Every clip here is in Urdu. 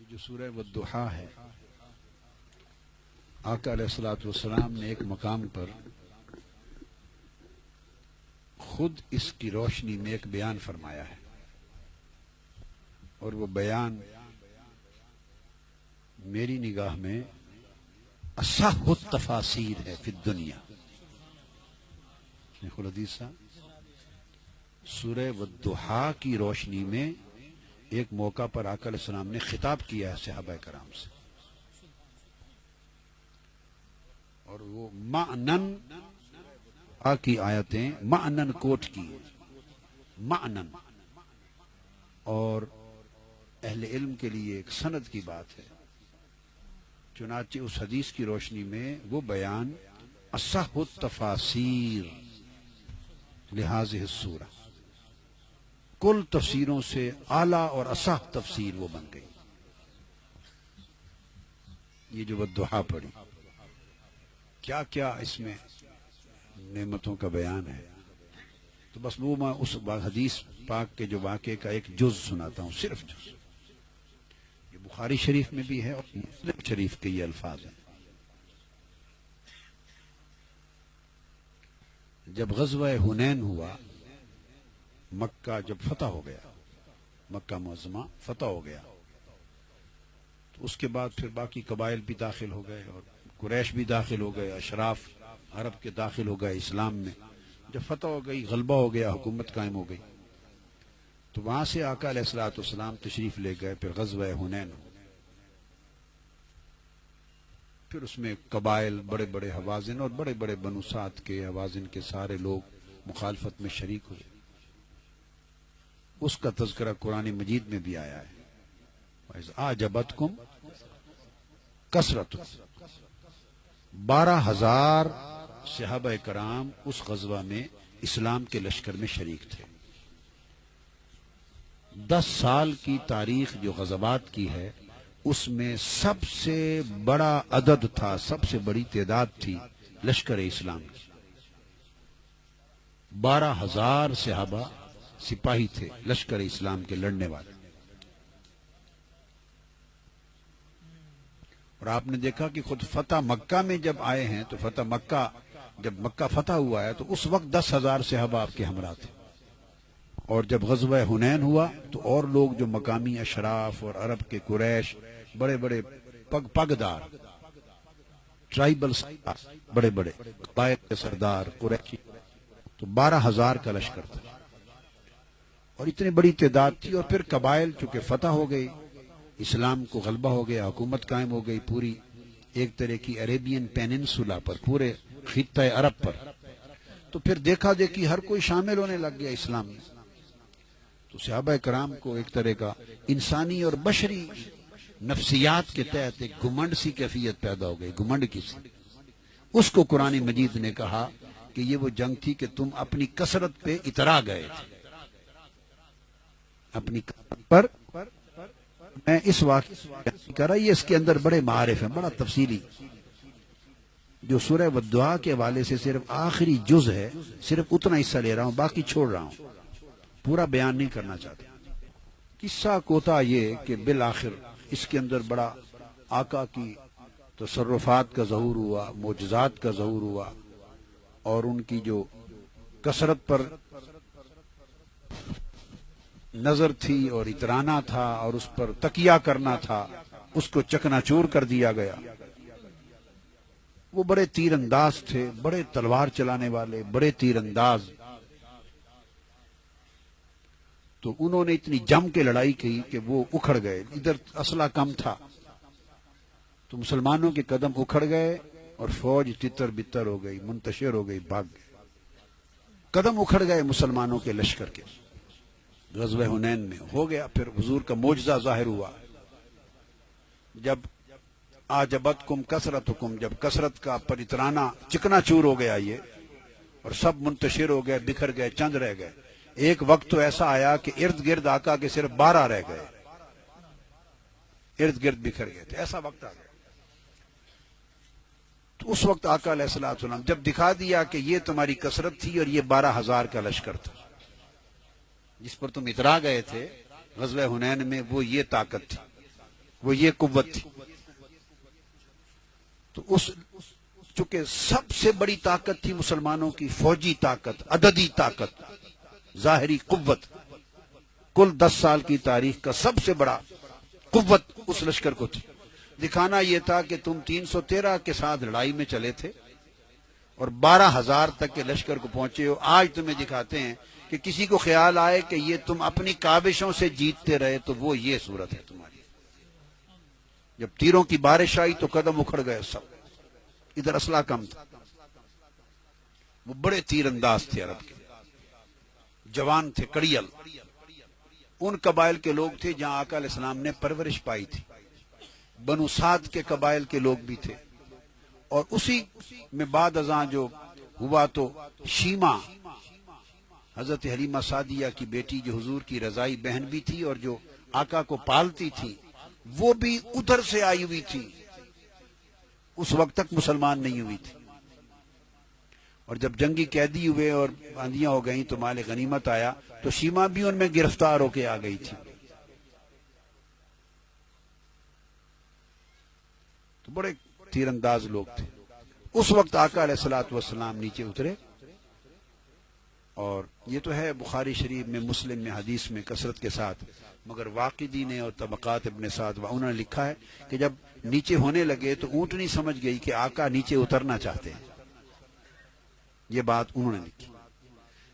جو سورہ والضحیٰ ہے، آقا علیہ الصلوۃ والسلام نے ایک مقام پر خود اس کی روشنی میں ایک بیان فرمایا ہے، اور وہ بیان میری نگاہ میں اصح التفاسیر ہے فی الدنیا۔ شیخ الحدیث صاحب سورہ والضحیٰ کی روشنی میں ایک موقع پر آقا علیہ السلام نے خطاب کیا ہے صحابہ کرام سے، اور وہ معنن کی آیتیں معنن کوٹ کی معنن، اور اہل علم کے لیے ایک سند کی بات ہے۔ چنانچہ اس حدیث کی روشنی میں وہ بیان اصح التفاسیر لہذہ السورہ، کل تفسیروں سے اعلیٰ اور اصح تفسیر وہ بن گئی۔ یہ جو والضحیٰ پڑھی، کیا کیا اس میں نعمتوں کا بیان ہے، تو بس وہ میں اس حدیث پاک کے جو واقعے کا ایک جز سناتا ہوں، صرف جز۔ یہ بخاری شریف میں بھی ہے اور مسلم شریف کے یہ الفاظ ہیں۔ جب غزوہ حنین ہوا، مکہ جب فتح ہو گیا، مکہ معظمہ فتح ہو گیا، تو اس کے بعد پھر باقی قبائل بھی داخل ہو گئے اور قریش بھی داخل ہو گئے، اشراف عرب کے داخل ہو گئے اسلام میں۔ جب فتح ہو گئی، غلبہ ہو گیا، حکومت قائم ہو گئی، تو وہاں سے آقا علیہ الصلوۃ والسلام تشریف لے گئے پھر غزوہ حنین ہو۔ پھر اس میں قبائل، بڑے بڑے حوازن اور بڑے بڑے بنو سعد کے حوازن کے سارے لوگ مخالفت میں شریک ہوئے۔ اس کا تذکرہ قرآن مجید میں بھی آیا ہے، وَإِذْ أَعْجَبَتْكُمْ کثرتکم۔ 12,000 صحابہ کرام اس غزوہ میں اسلام کے لشکر میں شریک تھے۔ 10 سال کی تاریخ جو غزوات کی ہے، اس میں سب سے بڑا عدد تھا، سب سے بڑی تعداد تھی لشکر اسلام کی۔ 12,000 صحابہ سپاہی تھے لشکر اسلام کے لڑنے والے۔ اور آپ نے دیکھا کہ خود فتح مکہ میں جب آئے ہیں تو فتح مکہ، جب مکہ فتح ہوا ہے تو اس وقت 10,000 صحابہ آپ کے ہمراہ تھے، اور جب غزوہ حنین ہوا تو اور لوگ جو مقامی اشراف اور عرب کے قریش، بڑے بڑے پگدار ٹرائبل، بڑے بڑے قبائل کے سردار قریشی، تو 12,000 کا لشکر تھا، اور اتنی بڑی تعداد تھی۔ اور پھر قبائل چونکہ فتح ہو گئی، اسلام کو غلبہ ہو گیا، حکومت قائم ہو گئی پوری ایک طرح کی عربین پیننسولا پر، پورے خطہ عرب پر، تو پھر دیکھا دیکھی ہر کوئی شامل ہونے لگ گیا اسلام میں۔ تو صحابہ کرام کو ایک طرح کا انسانی اور بشری نفسیات کے تحت ایک گھمنڈ سی کیفیت پیدا ہو گئی، گھمنڈ کی سی۔ اس کو قرآن مجید نے کہا کہ یہ وہ جنگ تھی کہ تم اپنی کثرت پہ اترا گئے تھے، اپنی کثرت پر۔ میں اس واقعے کر رہا، یہ اس کے اندر بڑے معارف ہیں، بڑا تفصیلی، جو سورہ والضحیٰ کے حوالے سے صرف آخری جز ہے، صرف اتنا حصہ لے رہا ہوں، باقی چھوڑ رہا ہوں، پورا بیان نہیں کرنا چاہتا۔ قصہ کوتا یہ کہ بالآخر اس کے اندر بڑا آقا کی تصرفات کا ظہور ہوا، معجزات کا ظہور ہوا، اور ان کی جو کثرت پر نظر تھی اور اترانا تھا اور اس پر تکیہ کرنا تھا، اس کو چکنا چور کر دیا گیا۔ وہ بڑے تیر انداز تھے، بڑے تلوار چلانے والے، بڑے تیر انداز، تو انہوں نے اتنی جم کے لڑائی کی کہ وہ اکھڑ گئے۔ ادھر اسلحہ کم تھا تو مسلمانوں کے قدم اکھڑ گئے اور فوج تتر بتر ہو گئی، منتشر ہو گئی، بھاگ گئے، قدم اکھڑ گئے مسلمانوں کے لشکر کے۔ غزوہ حنین میں ہو گیا، پھر حضور کا معجزہ ظاہر ہوا، جب آجبتکم کثرتکم، جب کثرت کا پر اترانا چکنا چور ہو گیا یہ، اور سب منتشر ہو گئے، بکھر گئے، چند رہ گئے۔ ایک وقت تو ایسا آیا کہ ارد گرد آقا کے صرف 12 رہ گئے، ارد گرد بکھر گئے تھے، ایسا وقت آ گیا۔ تو اس وقت آقا علیہ السلام جب دکھا دیا کہ یہ تمہاری کثرت تھی اور یہ 12,000 کا لشکر تھا جس پر تم اترا گئے تھے غزوہ حنین میں، وہ یہ طاقت تھی، وہ یہ قوت تھی. تو اس چونکہ سب سے بڑی طاقت تھی مسلمانوں کی فوجی طاقت، عددی طاقت، ظاہری قوت. کل 10 سال کی تاریخ کا سب سے بڑا قوت اس لشکر کو تھی. دکھانا یہ تھا کہ تم 313 کے ساتھ لڑائی میں چلے تھے اور 12,000 تک کے لشکر کو پہنچے ہو. آج تمہیں دکھاتے ہیں کہ کسی کو خیال آئے کہ یہ تم اپنی کاوشوں سے جیتتے رہے تو وہ یہ صورت ہے تمہاری. جب تیروں کی بارش آئی تو قدم اکھڑ گئے سب. ادھر اسلحہ کم تھا. وہ بڑے تیر انداز تھے، عرب کے جوان تھے، کڑیل. ان قبائل کے لوگ تھے جہاں آقا علیہ السلام نے پرورش پائی تھی. بنو سعد کے قبائل کے لوگ بھی تھے. اور اسی میں بعد ازاں جو ہوا تو شیما حضرت حلیمہ سعدیہ کی بیٹی جو حضور کی رضائی بہن بھی تھی اور جو آقا کو پالتی تھی، وہ بھی ادھر سے آئی ہوئی تھی. اس وقت تک مسلمان نہیں ہوئی تھی. اور جب جنگی قیدی ہوئے اور باندیاں ہو گئیں تو مال غنیمت آیا تو شیما بھی ان میں گرفتار ہو کے آ گئی تھی. تو بڑے تیر انداز لوگ تھے. اس وقت آقا علیہ الصلوۃ والسلام نیچے اترے. اور یہ تو ہے بخاری شریف میں، مسلم میں، حدیث میں کثرت کے ساتھ. مگر واقدی نے اور طبقات ابن سعد انہوں نے لکھا ہے کہ جب نیچے ہونے لگے تو اونٹنی سمجھ گئی کہ آقا نیچے اترنا چاہتے ہیں. یہ بات انہوں نے لکھی.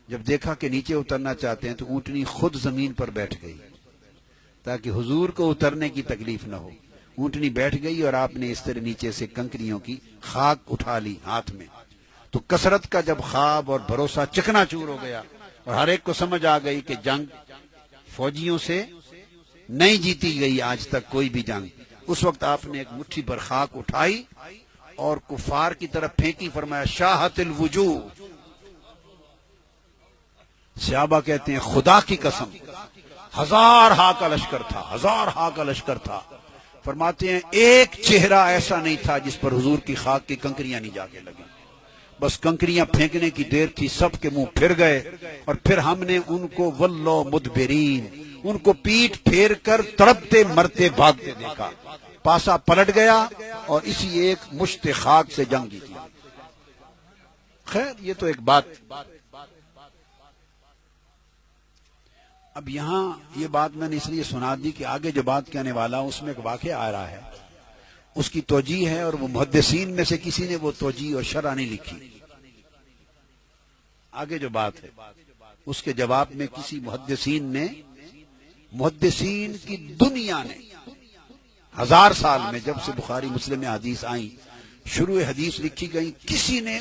جب دیکھا کہ نیچے اترنا چاہتے ہیں تو اونٹنی خود زمین پر بیٹھ گئی تاکہ حضور کو اترنے کی تکلیف نہ ہو. اونٹنی بیٹھ گئی اور آپ نے اس طرح نیچے سے کنکریوں کی خاک اٹھا لی ہاتھ میں. تو کثرت کا جب خواب اور بھروسہ چکنا چور ہو گیا اور ہر ایک کو سمجھ آ گئی کہ جنگ فوجیوں سے نہیں جیتی گئی آج تک کوئی بھی جنگ. اس وقت آپ نے ایک مٹھی پر خاک اٹھائی اور کفار کی طرف پھینکی. فرمایا شاہت الوجوہ. صحابہ کہتے ہیں خدا کی قسم 1000 ہا کا لشکر تھا، 1000 ہا کا لشکر تھا. فرماتے ہیں ایک چہرہ ایسا نہیں تھا جس پر حضور کی خاک کی کنکریاں نہیں جا کے لگیں. بس کنکریاں پھینکنے کی دیر تھی، سب کے منہ پھر گئے. اور پھر ہم نے ان کو ولو مدبرین، ان کو پیٹ پھیر کر تڑپتے مرتے بھاگتے دیکھا. پاسا پلٹ گیا اور اسی ایک مشت خاک سے جنگ جیتی. خیر یہ تو ایک بات. اب یہاں یہ بات میں نے اس لیے سنا دی کہ آگے جو بات کہنے والا ہوں اس میں ایک واقعہ آ رہا ہے، اس کی توجیہ ہے. اور وہ محدثین میں سے کسی نے وہ توجیہ اور شرح نہیں لکھی. آگے جو بات ہے اس کے جواب میں کسی محدثین کی دنیا نے 1000 سال میں جب سے بخاری مسلم میں حدیث آئیں، شروع حدیث لکھی گئی، کسی نے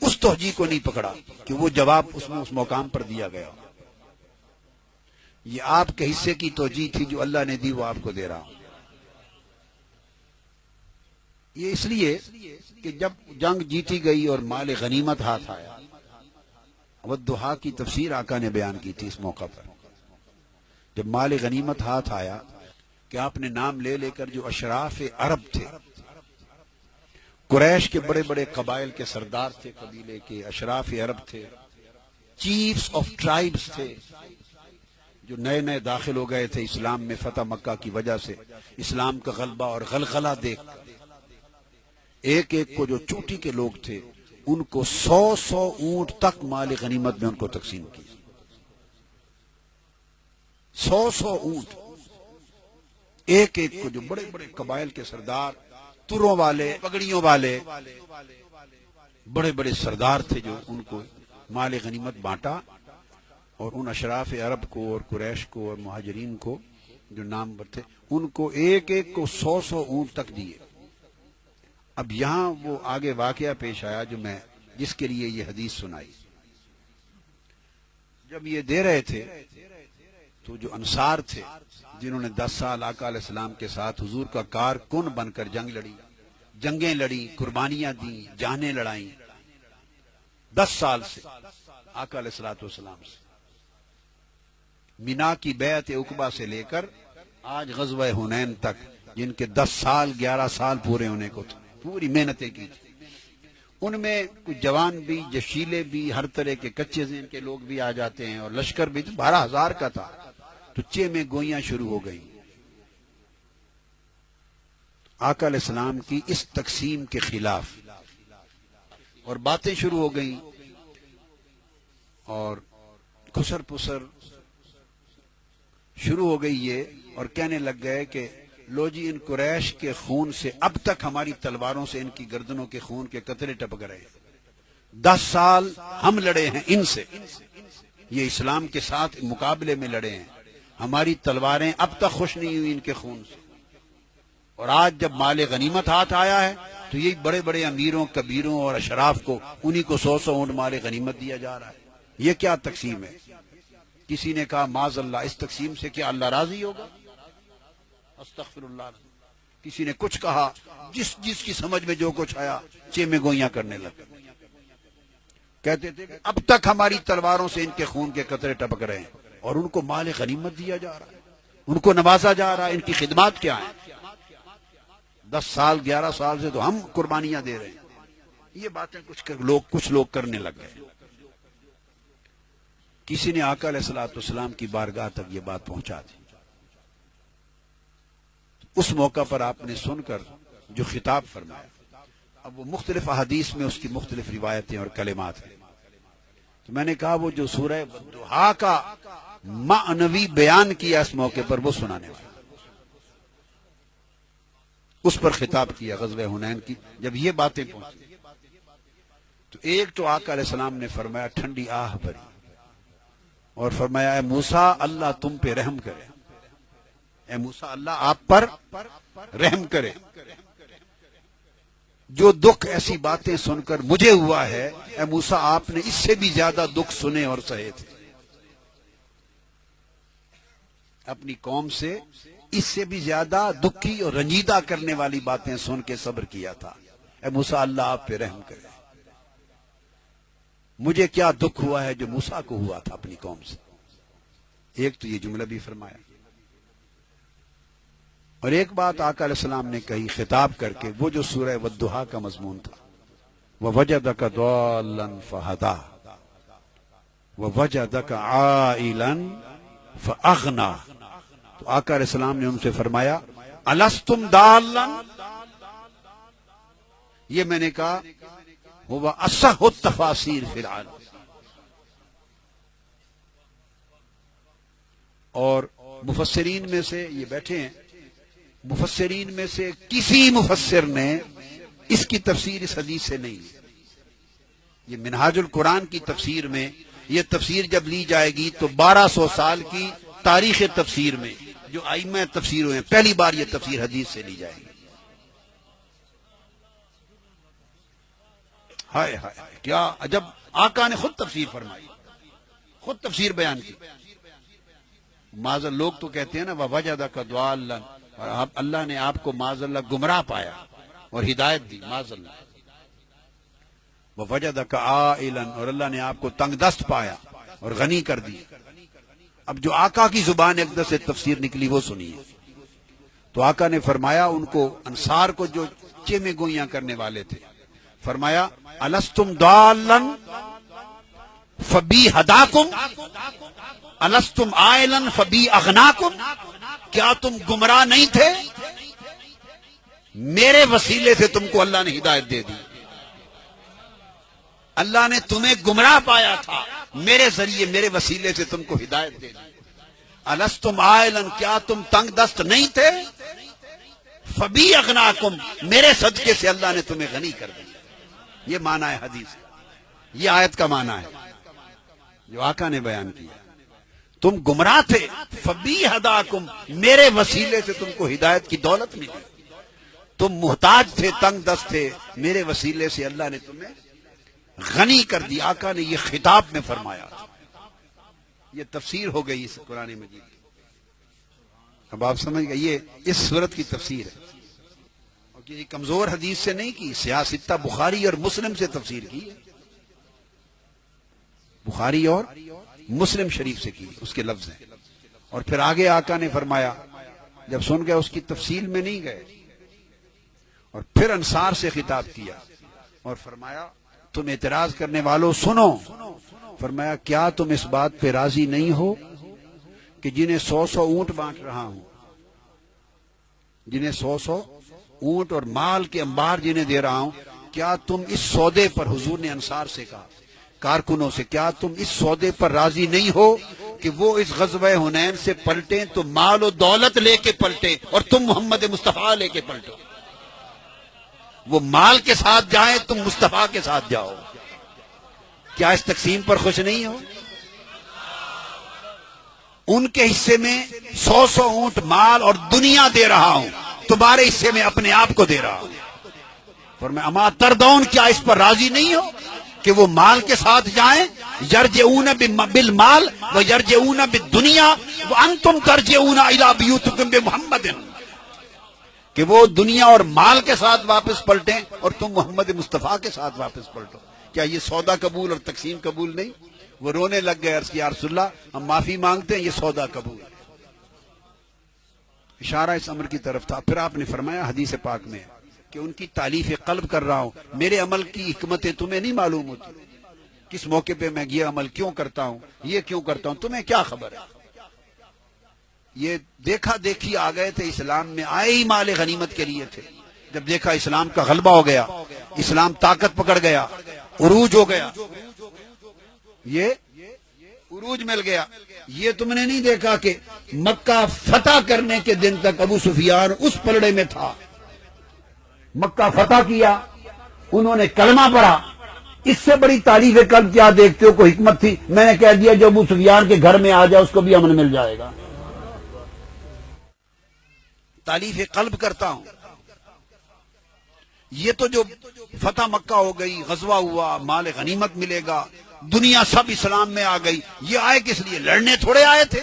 اس توجیہ کو نہیں پکڑا کہ وہ جواب اس میں اس مقام پر دیا گیا. یہ آپ کے حصے کی توجیہ تھی جو اللہ نے دی، وہ آپ کو دے رہا ہوں. یہ اس لیے کہ جب جنگ جیتی گئی اور مال غنیمت ہاتھ آیا، والضحیٰ کی تفسیر آقا نے بیان کی تھی اس موقع پر. جب مال غنیمت ہاتھ آیا کہ آپ نے نام لے لے کر جو اشراف عرب تھے، قریش کے بڑے بڑے قبائل کے سردار تھے، قبیلے کے اشراف عرب تھے، چیفز آف ٹرائبز تھے، جو نئے نئے داخل ہو گئے تھے اسلام میں فتح مکہ کی وجہ سے، اسلام کا غلبہ اور غلغلہ دیکھ کر ایک ایک کو جو چوٹی کے لوگ تھے ان کو 100 اونٹ تک مال غنیمت میں ان کو تقسیم کی. 100 اونٹ ایک ایک کو، جو بڑے بڑے قبائل کے سردار، تروں والے، پگڑیوں والے بڑے بڑے سردار تھے، جو ان کو مال غنیمت بانٹا. اور ان اشراف عرب کو اور قریش کو اور مہاجرین کو جو نام پر تھے ان کو ایک ایک کو 100 اونٹ تک دیے. اب یہاں وہ آگے واقعہ پیش آیا جس کے لیے یہ حدیث سنائی. جب یہ دے رہے تھے تو جو انصار تھے جنہوں نے 10 سال آقا علیہ السلام کے ساتھ حضور کا کارکن بن کر جنگیں لڑی، قربانیاں دیں، جانیں لڑائیں، 10 سال سے آقا علیہ الصلوۃ والسلام سے، مینا کی بیعت عقبہ سے لے کر آج غزوہ حنین تک، جن کے 10 سال 11 سال پورے ہونے کو تھے، پوری محنتیں کی تھی. ان میں کچھ جوان بھی، جشیلے بھی، ہر طرح کے کچے ذہن کے لوگ بھی آ جاتے ہیں. اور لشکر بھی 12,000 کا تھا تو چے میں گوئیاں شروع ہو گئی. آقا علیہ السلام کی اس تقسیم کے خلاف، اور باتیں شروع ہو گئیں اور کھسر پسر شروع ہو گئی یہ، اور کہنے لگ گئے کہ لو جی ان قریش کے خون سے اب تک ہماری تلواروں سے ان کی گردنوں کے خون کے قطرے ٹپک رہے ہیں، 10 سال ہم لڑے ہیں ان سے، یہ اسلام کے ساتھ مقابلے میں لڑے ہیں، ہماری تلواریں اب تک خوش نہیں ہوئی ان کے خون سے، اور آج جب مال غنیمت ہاتھ آیا ہے تو یہ بڑے بڑے امیروں کبیروں اور اشراف کو انہی کو 100 اونٹ مال غنیمت دیا جا رہا ہے، یہ کیا تقسیم ہے؟ کسی نے کہا معاذ اللہ، اس تقسیم سے کیا اللہ راضی ہوگا؟ استغفر اللہ۔ کسی نے کچھ کہا، جس کی سمجھ میں جو کچھ آیا چیمے گوئیاں کرنے لگے، کہتے تھے کہ اب تک ہماری تلواروں سے ان کے خون کے قطرے ٹپک رہے ہیں اور ان کو مال غنیمت دیا جا رہا ہے، ان کو نوازا جا رہا ہے، ان کی خدمات کیا ہیں؟ 10 سال 11 سال سے تو ہم قربانیاں دے رہے ہیں۔ یہ باتیں کچھ لوگ کرنے لگ گئے۔ کسی نے آقا علیہ السلام کی بارگاہ تک یہ بات پہنچا دی۔ اس موقع پر آپ نے سن کر جو خطاب فرمایا، اب وہ مختلف احادیث میں اس کی مختلف روایتیں اور کلمات ہیں، تو میں نے کہا وہ جو سورہ والضحیٰ کا معنوی بیان کیا اس موقع پر وہ سنانے والا، اس پر خطاب کیا غزوہ حنین کی۔ جب یہ باتیں پہنچی تو ایک تو آقا علیہ السلام نے فرمایا ٹھنڈی آہ بھری اور فرمایا اے موسیٰ اللہ تم پہ رحم کرے، اے موسیٰ اللہ آپ پر رحم کرے، جو دکھ ایسی باتیں سن کر مجھے ہوا ہے، اے موسیٰ آپ نے اس سے بھی زیادہ دکھ سنے اور سہے تھے، اپنی قوم سے اس سے بھی زیادہ دکھی اور رنجیدہ کرنے والی باتیں سن کے صبر کیا تھا، اے موسیٰ اللہ آپ پہ رحم کرے، مجھے کیا دکھ ہوا ہے جو موسیٰ کو ہوا تھا اپنی قوم سے۔ ایک تو یہ جملہ بھی فرمایا، اور ایک بات آقا علیہ السلام نے کہی خطاب کر کے، وہ جو سورہ والضحیٰ کا مضمون تھا، وَوَجَدَكَ ضَالًّا فَهَدَىٰ وَوَجَدَكَ عَائِلًا فَأَغْنَىٰ، تو آقا علیہ السلام نے ان سے فرمایا أَلَسْتُمْ ضَالًّا، یہ میں نے کہا هو أصح التفاسير في العالم، اور مفسرین میں سے یہ بیٹھے ہیں، مفسرین میں سے کسی مفسر نے اس کی تفسیر اس حدیث سے نہیں لی۔ یہ منہاج القرآن کی تفسیر میں یہ تفسیر جب لی جائے گی تو 1200 سال کی تاریخ تفسیر میں جو ائمہ تفسیر ہوئے ہیں پہلی بار یہ تفسیر حدیث سے لی جائے گی۔ ہائے ہائے کیا عجب، آقا نے خود تفسیر فرمائی، خود تفسیر بیان کی۔ معذ لوگ تو کہتے ہیں نا وَوَجَدَكَ ضَالًّا، اور اللہ نے آپ کو معاذ اللہ گمراہ پایا اور ہدایت دی، معاذ اللہ۔ وَوَجَدَكَ عَائِلًا، اور اللہ نے آپ کو تنگ دست پایا اور غنی کر دی۔ اب جو آقا کی زبان اقدس سے تفسیر نکلی وہ سنیے۔ تو آقا نے فرمایا ان کو، انصار کو جو چیمے گوئیاں کرنے والے تھے، فرمایا أَلَسْتُمْ ضَالًّا فَبِي هَدَاكُمْ أَلَسْتُمْ عَائِلًا فَبِي أَغْنَاكُمْ، کیا تم گمراہ نہیں تھے؟ میرے وسیلے سے تم کو اللہ نے ہدایت دے دی، اللہ نے تمہیں گمراہ پایا تھا، میرے ذریعے میرے وسیلے سے تم کو ہدایت دے دی۔ أَلَسْتُمْ عَائِلًا، کیا تم تنگ دست نہیں تھے؟ فَبِي أَغْنَاكُمْ، میرے صدقے سے اللہ نے تمہیں غنی کر دیا۔ یہ معنی ہے حدیث، یہ آیت کا معنی ہے جو آقا نے بیان کیا۔ تم گمراہ تھے، فبی ہداکم، میرے وسیلے سے تم کو ہدایت کی دولت ملی، تم محتاج تھے، تنگ دست تھے، میرے وسیلے سے اللہ نے تمہیں غنی کر دی۔ آقا نے یہ خطاب میں فرمایا، یہ تفسیر ہو گئی اس قرآن مجید کی۔ اب آپ سمجھ گئے یہ اس صورت کی تفسیر ہے، اور کسی کمزور حدیث سے نہیں کی، سیاستہ بخاری اور مسلم سے تفسیر کی ہے، بخاری اور مسلم شریف سے کی، اس کے لفظ ہیں۔ اور پھر آگے آقا نے فرمایا، جب سن گئے اس کی تفصیل میں نہیں گئے، اور پھر انصار سے خطاب کیا اور فرمایا تم اعتراض کرنے والوں سنو، فرمایا کیا تم اس بات پہ راضی نہیں ہو کہ جنہیں 100 اونٹ بانٹ رہا ہوں، جنہیں 100 اونٹ اور مال کے انبار جنہیں دے رہا ہوں، کیا تم اس سودے پر، حضور نے انصار سے کہا، کارکنوں سے، کیا تم اس سودے پر راضی نہیں ہو کہ وہ اس غزوہ حنین سے پلٹیں تو مال و دولت لے کے پلٹیں اور تم محمد مصطفیٰ لے کے پلٹو؟ وہ مال کے ساتھ جائیں، تم مصطفیٰ کے ساتھ جاؤ۔ کیا اس تقسیم پر خوش نہیں ہو؟ ان کے حصے میں 100 اونٹ مال اور دنیا دے رہا ہوں، تمہارے حصے میں اپنے آپ کو دے رہا ہوں۔ فرمایا اما تردون، کیا اس پر راضی نہیں ہو کہ وہ مال کے ساتھ جائیں؟ یرجعون بالمال و یرجعون بالدنیا وانتم ترجعون الی بیوتکم بمحمد، کہ وہ دنیا اور مال کے ساتھ واپس پلٹیں اور تم محمد مصطفیٰ کے ساتھ واپس پلٹو۔ کیا یہ سودا قبول اور تقسیم قبول نہیں؟ وہ رونے لگ گئے، عرض کیا یا رسول اللہ ہم معافی مانگتے ہیں، یہ سودا قبول۔ اشارہ اس امر کی طرف تھا۔ پھر آپ نے فرمایا حدیث پاک میں کہ ان کی تعلیف قلب کر رہا ہوں، میرے عمل کی حکمتیں تمہیں نہیں معلوم ہوتی، کس موقع پہ میں یہ عمل کیوں کرتا ہوں، یہ کیوں کرتا ہوں، تمہیں کیا خبر ہے؟ یہ دیکھا دیکھی آ گئے تھے، اسلام میں آئے ہی مال غنیمت کے لیے تھے۔ جب دیکھا اسلام کا غلبہ ہو گیا، اسلام طاقت پکڑ گیا، عروج ہو گیا، یہ عروج مل گیا۔ یہ تم نے نہیں دیکھا کہ مکہ فتح کرنے کے دن تک ابو سفیان اس پلڑے میں تھا، مکہ فتح کیا، انہوں نے کلمہ پڑھا، اس سے بڑی تعلیف قلب کیا دیکھتے ہو؟ کوئی حکمت تھی؟ میں نے کہہ دیا جو ابو سفیان کے گھر میں آ جائے اس کو بھی امن مل جائے گا۔ تعلیف قلب کرتا ہوں۔ یہ تو جو فتح مکہ ہو گئی، غزوہ ہوا، مال غنیمت ملے گا، دنیا سب اسلام میں آ گئی، یہ آئے کس لیے؟ لڑنے تھوڑے آئے تھے،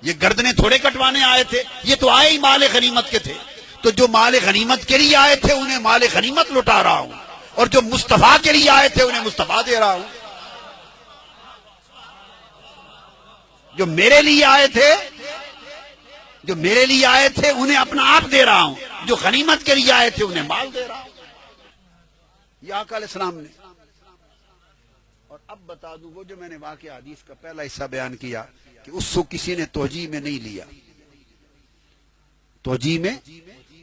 یہ گردنیں تھوڑے کٹوانے آئے تھے، یہ تو آئے ہی مال غنیمت کے تھے۔ تو جو مال غنیمت کے لیے آئے تھے انہیں مال غنیمت لٹا رہا ہوں، اور جو مصطفیٰ کے لیے آئے تھے انہیں مصطفیٰ دے رہا ہوں۔ جو میرے لیے آئے تھے انہیں اپنا آپ دے رہا ہوں، جو غنیمت کے لیے آئے تھے انہیں مال دے رہا ہوں۔ یہ آقا علیہ السلام نے۔ اور اب بتا دوں، وہ جو میں نے واقعہ حدیث کا پہلا حصہ بیان کیا کہ اس کو کسی نے توجیہ میں نہیں لیا، توجیہ میں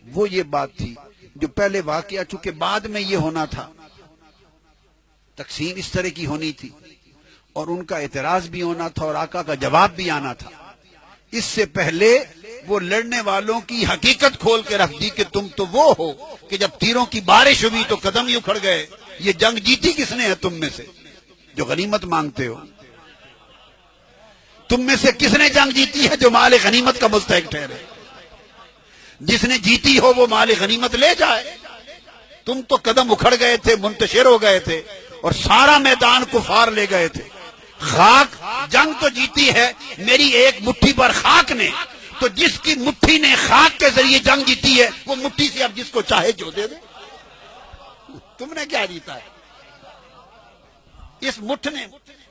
وہ یہ بات تھی جو پہلے واقعہ، چونکہ بعد میں یہ ہونا تھا، تقسیم اس طرح کی ہونی تھی اور ان کا اعتراض بھی ہونا تھا اور آقا کا جواب بھی آنا تھا۔ اس سے پہلے وہ لڑنے والوں کی حقیقت کھول کے رکھ دی کہ تم تو وہ ہو کہ جب تیروں کی بارش ہوئی تو قدم ہی اکھڑ گئے۔ یہ جنگ جیتی کس نے ہے تم میں سے جو غنیمت مانگتے ہو؟ تم میں سے کس نے جنگ جیتی ہے جو مال غنیمت کا مستحق ٹھہرے؟ جس نے جیتی ہو وہ مال غنیمت لے جائے۔ تم تو قدم اکھڑ گئے تھے، منتشر ہو گئے تھے اور سارا میدان کفار لے گئے تھے۔ خاک جنگ تو جیتی ہے میری ایک مٹھی پر خاک نے، تو جس کی مٹھی نے خاک کے ذریعے جنگ جیتی ہے وہ مٹھی سے اب جس کو چاہے جو دے دے۔ تم نے کیا جیتا ہے؟ اس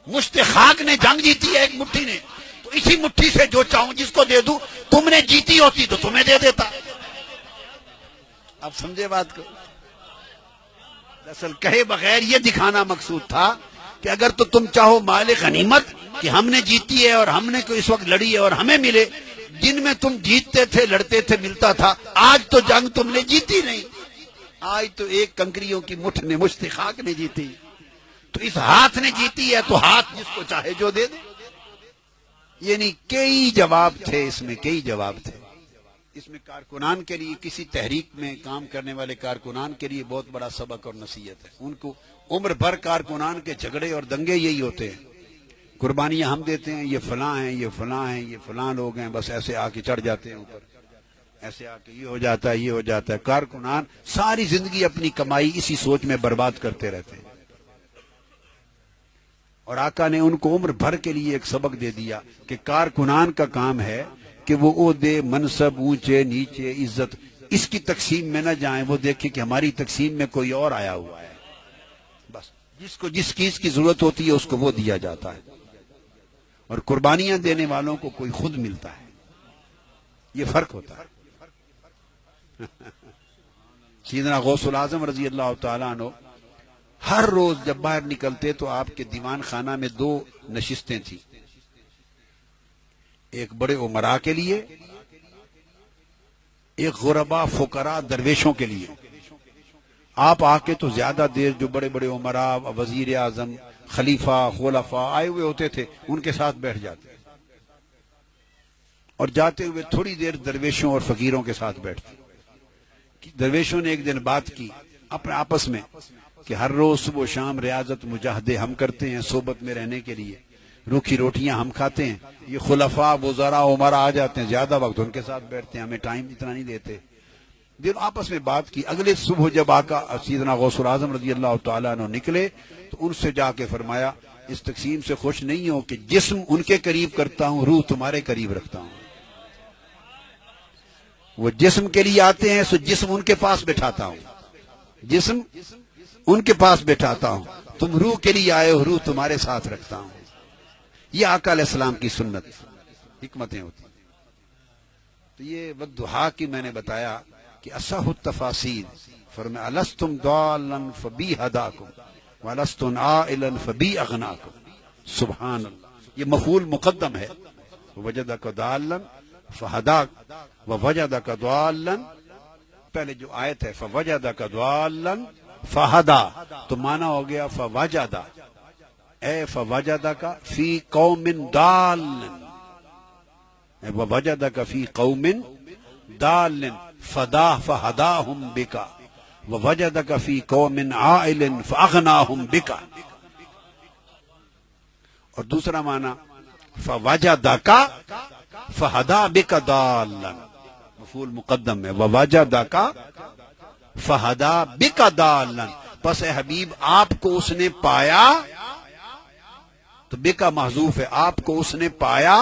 مشت خاک نے جنگ جیتی ہے، ایک مٹھی نے، تو اسی مٹھی سے جو چاہوں جس کو دے دوں۔ تم نے جیتی ہوتی تو تمہیں دے دیتا۔ اب سمجھے بات کو؟ اصل کہے بغیر یہ دکھانا مقصود تھا کہ اگر تو تم چاہو مال غنیمت کہ ہم نے جیتی ہے اور ہم نے اس وقت لڑی ہے اور ہمیں ملے، جن میں تم جیتتے تھے، لڑتے تھے، ملتا تھا، آج تو جنگ تم نے جیتی نہیں، آج تو ایک کنکریوں کی مٹھ نے، مشت خاک نے جیتی، تو اس ہاتھ نے جیتی ہے تو ہاتھ جس کو چاہے جو دے دے۔ یعنی کئی جواب تھے اس میں، کئی جواب تھے اس میں۔ کارکنان کے لیے، کسی تحریک میں کام کرنے والے کارکنان کے لیے بہت بڑا سبق اور نصیحت ہے۔ ان کو عمر بھر کارکنان کے جھگڑے اور دنگے یہی ہوتے ہیں، قربانیاں ہم دیتے ہیں، یہ فلاں ہیں، یہ فلاں ہیں، یہ فلاں لوگ ہیں، بس ایسے آ کے چڑھ جاتے ہیں اوپر، ایسے آ کے یہ ہو جاتا ہے، یہ ہو جاتا ہے۔ کارکنان ساری زندگی اپنی کمائی اسی سوچ میں برباد کرتے رہتے ہیں، اور آقا نے ان کو عمر بھر کے لیے ایک سبق دے دیا کہ کارکنان کا کام ہے کہ وہ عہدے، منصب، اونچے نیچے، عزت، اس کی تقسیم میں نہ جائیں، وہ دیکھیں کہ ہماری تقسیم میں کوئی اور آیا ہوا ہے، بس جس کو جس چیز کی ضرورت ہوتی ہے اس کو وہ دیا جاتا ہے، اور قربانیاں دینے والوں کو کوئی خود ملتا ہے، یہ فرق ہوتا ہے۔ سیدنا غوث العظم رضی اللہ تعالیٰ عنہ ہر روز جب باہر نکلتے تو آپ کے دیوان خانہ میں 2 نشستیں تھیں، ایک بڑے امراء کے لیے ایک غربا فقراء درویشوں کے لیے آپ آ کے تو زیادہ دیر جو بڑے بڑے عمراء وزیر اعظم خلیفہ خلفاء آئے ہوئے ہوتے تھے ان کے ساتھ بیٹھ جاتے اور جاتے ہوئے تھوڑی دیر درویشوں اور فقیروں کے ساتھ بیٹھتے. درویشوں نے ایک دن بات کی اپنے آپس میں کہ ہر روز صبح و شام ریاضت مجاہدے ہم کرتے ہیں صحبت میں رہنے کے لیے، روکھی روٹیاں ہم کھاتے ہیں، یہ خلفاء وزراء عمراء آ جاتے ہیں، زیادہ وقت ان کے ساتھ بیٹھتے ہیں، ہمیں ٹائم اتنا نہیں دیتے. دل آپس میں بات کی. اگلے صبح جب آقا سیدنا غوث الاعظم رضی اللہ تعالیٰ عنہ نکلے تو ان سے جا کے فرمایا اس تقسیم سے خوش نہیں ہو کہ جسم ان کے قریب کرتا ہوں، روح تمہارے قریب رکھتا ہوں. وہ جسم کے لیے آتے ہیں سو جسم ان کے پاس بٹھاتا ہوں، جسم ان کے پاس بٹھاتا ہوں، تم روح کے لیے آئے ہو، روح تمہارے ساتھ رکھتا ہوں. یہ آقا علیہ السلام کی سنت حکمتیں ہوتی. تو یہ والضحیٰ کی میں نے بتایا کہ اصح التفاسیر فرمایا الستم ضالا فبی ہداکم ولستم عائلا فبی اغناکم. سبحان اللہ، یہ مفعول مقدم ہے. وجدک ضالا فہداک ووجدک ضالا، پہلے جو آیت ہے فوجدک ضالا فہدا تو معنی ہو گیا فوجد اے فوجدک فی قوم ضال، ووجدک فی قوم ضال فدا فہداہم بک ووجدک فی قوم عائل فاغناہم بک. اور دوسرا معنی فوجدک فہدا بک ضالا، مفعول مقدم ہے، ووجدک فہدا بک ضالا. پس اے حبیب آپ کو اس نے پایا تو بکا محذوف ہے، آپ کو اس نے پایا،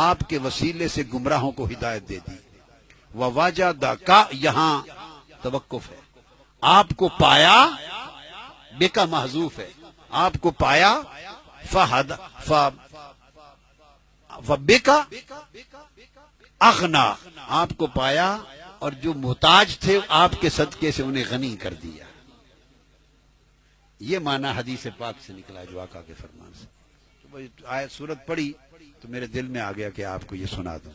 آپ کے وسیلے سے گمراہوں کو ہدایت دے دی. ووجدک یہاں توقف ہے، آپ کو پایا بکا محذوف ہے، آپ کو پایا فہدا فبکا اغنا، آپ کو پایا اور جو محتاج تھے آپ کے صدقے سے انہیں غنی کر دیا. یہ معنی حدیث پاک سے نکلا جو آقا کے فرمان سے. تو آیت سورت پڑھی تو میرے دل میں آ گیا کہ آپ کو یہ سنا دوں.